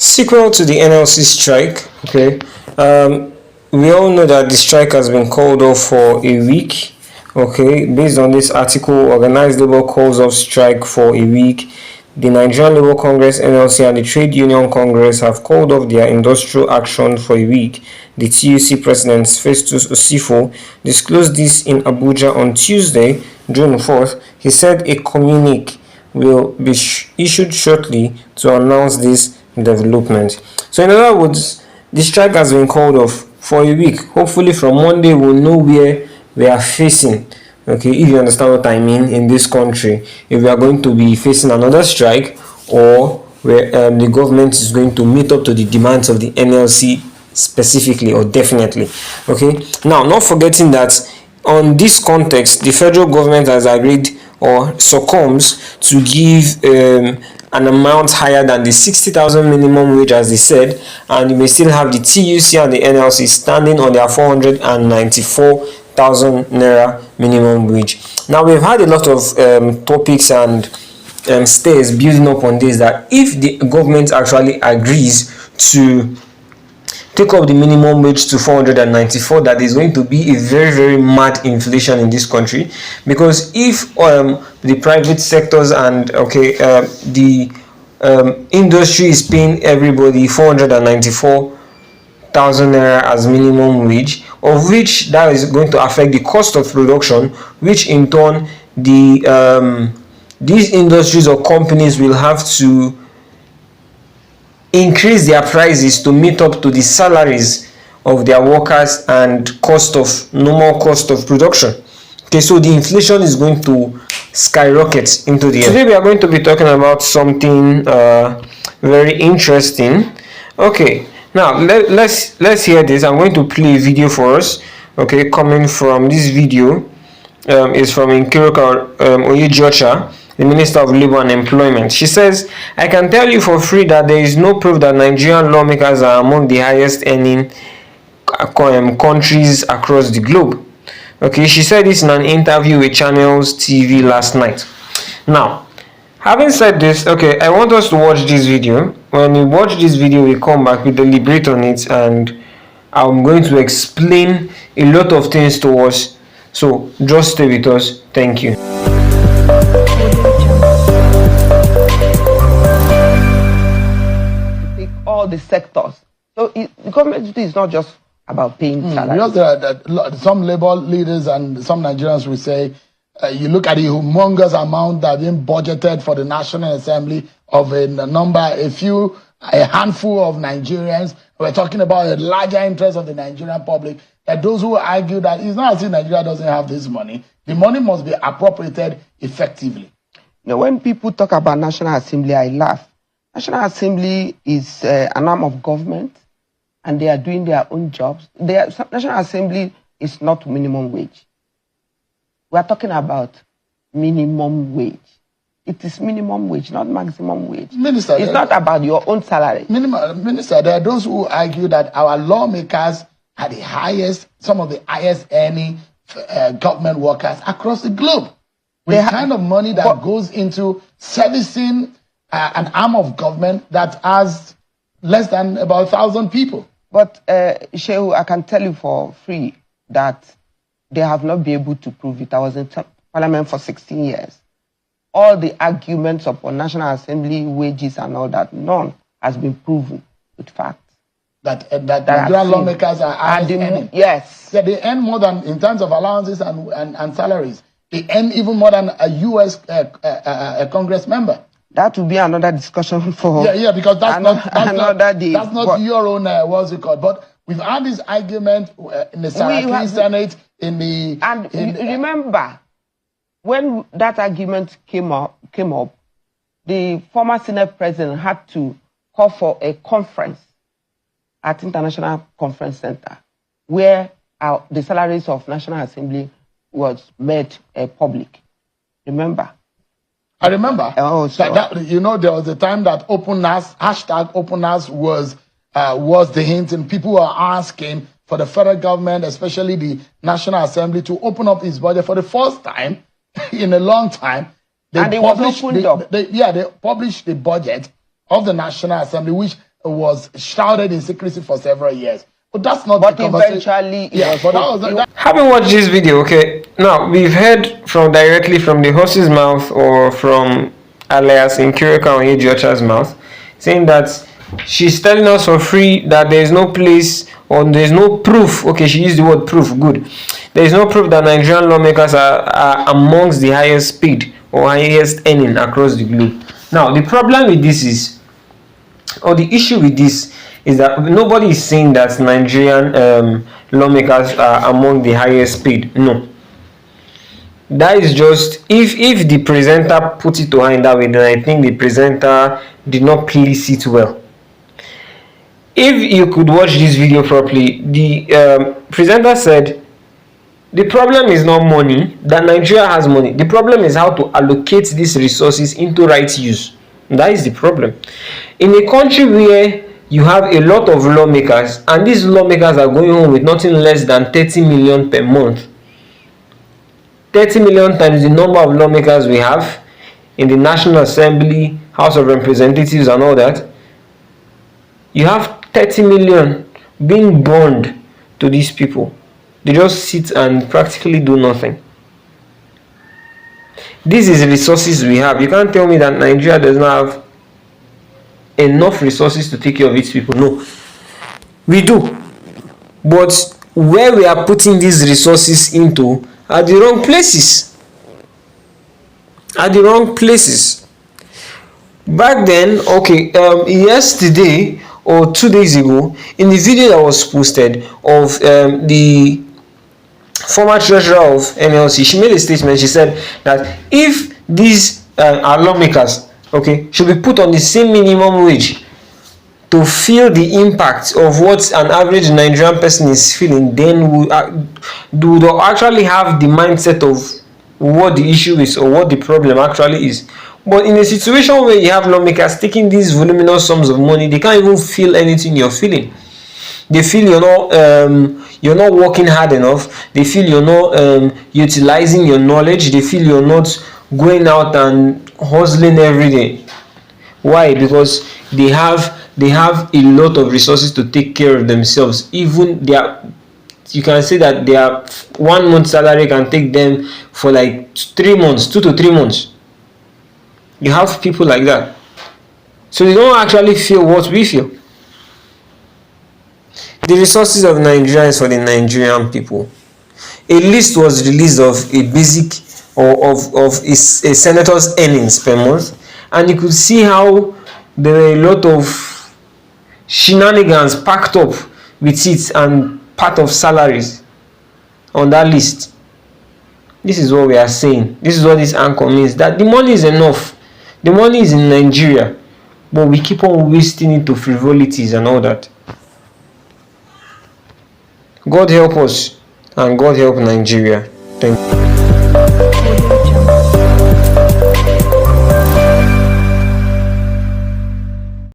Sequel to the NLC strike, okay, we all know that the strike has been called off for a week, okay. Based on this article, organized labor calls off strike for a week. The Nigerian Labour Congress (NLC) and the Trade Union Congress have called off their industrial action for a week. The TUC president, Festus Osifo, disclosed this in Abuja on Tuesday, June 4th. He said a communique will be issued shortly to announce this development. So in other words, the strike has been called off for a week. Hopefully from Monday we'll know where we are facing. Okay, if you understand what I mean, in this country, if we are going to be facing another strike, or where the government is going to meet up to the demands of the NLC specifically or definitely. Okay, now not forgetting that on this context, the federal government has agreed or succumbs to give an amount higher than the 60,000 minimum wage, as they said, and you may still have the TUC and the NLC standing on their 494,000 naira minimum wage. Now we've had a lot of topics and stays building up on this, that if the government actually agrees to take up the minimum wage to 494, that is going to be a very, very mad inflation in this country. Because if the private sectors and the industry is paying everybody 494,000 naira as minimum wage, of which that is going to affect the cost of production, which in turn these industries or companies will have to increase their prices to meet up to the salaries of their workers and normal cost of production. Okay, so the inflation is going to skyrocket into the air. Today we are going to be talking about something very interesting. Okay, now let's hear this. I'm going to play a video for us. Okay, coming from this video is from Nkiruka Oyejocha, the Minister of Labour and Employment. She says, "I can tell you for free that there is no proof that Nigerian lawmakers are among the highest earning countries across the globe." Okay, she said this in an interview with Channels TV last night. Now, having said this, okay, I want us to watch this video. When we watch this video, we come back, we deliberate on it, and I'm going to explain a lot of things to us. So just stay with us. Thank you. All the sectors. So the government duty is not just about paying salaries. Some labor leaders and some Nigerians will say, you look at the humongous amount that being budgeted for the National Assembly of a handful of Nigerians. We're talking about a larger interest of the Nigerian public. That those who argue that it's not as if Nigeria doesn't have this money, the money must be appropriated effectively. You know, when people talk about National Assembly, I laugh. National Assembly is an arm of government, and they are doing their own jobs. National Assembly is not minimum wage. We are talking about minimum wage. It is minimum wage, not maximum wage. Minister, it's not about your own salary. Minister, there are those who argue that our lawmakers are the highest, some of the highest earning government workers across the globe. With the kind of money that goes into servicing an arm of government that has less than about 1,000 people. But Shehu, I can tell you for free that they have not been able to prove it. I was in Parliament for 16 years. All the arguments upon National Assembly wages and all that, none has been proven with facts. That Nigerian lawmakers are earning. Yes. Yeah, they earn more than, in terms of allowances and salaries, they earn even more than a U.S. Congress member. That will be another discussion for because that's not your own what's it called. But we've had this argument in the Senate, remember when that argument came up, the former Senate president had to call for a conference at International Conference Center, where the salaries of National Assembly was made public. Remember? I remember. Oh, so there was a time that hashtag OpenAsk was the hint, and people were asking for the federal government, especially the National Assembly, to open up its budget for the first time in a long time. They published the budget of the National Assembly, which was shrouded in secrecy for several years. But that's not But the conversation. eventually, Yeah, but that was Having watched this video, okay, now we've heard from directly from the horse's mouth or from alias in Kirika or Ejiocha's mouth, saying that she's telling us for free that there is no place or there is no proof. Okay, she used the word proof. Good. There is no proof that Nigerian lawmakers are amongst the highest paid or highest earning across the globe. Now, the problem with this is, or the issue with this is that nobody is saying that Nigerian lawmakers are among the highest paid. No. That is just, if the presenter put it to her in that way, then I think the presenter did not place it well. If you could watch this video properly, the presenter said the problem is not money, that Nigeria has money. The problem is how to allocate these resources into right use. That is the problem. In a country where you have a lot of lawmakers, and these lawmakers are going home with nothing less than 30 million per month. 30 million times the number of lawmakers we have in the National Assembly, House of Representatives and all that. You have 30 million being burned to these people. They just sit and practically do nothing. This is resources we have. You can't tell me that Nigeria does not have enough resources to take care of its people. No, we do, but where we are putting these resources into are the wrong places. Back then, okay, yesterday or 2 days ago, in the video that was posted of the former treasurer of NLC, she made a statement. She said that if these our lawmakers, okay, should be put on the same minimum wage to feel the impact of what an average Nigerian person is feeling, then we would actually have the mindset of what the issue is or what the problem actually is. But in a situation where you have lawmakers taking these voluminous sums of money, they can't even feel anything you're feeling. They feel you're not working hard enough. They feel you're not utilizing your knowledge. They feel you're not going out and hustling every day. Why? Because they have a lot of resources to take care of themselves. Even you can say that their 1 month salary can take them for like 3 months, 2 to 3 months. You have people like that, so they don't actually feel what we feel. The resources of Nigeria is for the Nigerian people. A list was released of a basic or of a senator's earnings per month, and you could see how there were a lot of shenanigans packed up with it and part of salaries on that list. This is what we are saying. This is what this anchor means, that the money is enough. The money is in Nigeria, but we keep on wasting it to frivolities and all that. God help us and God help Nigeria.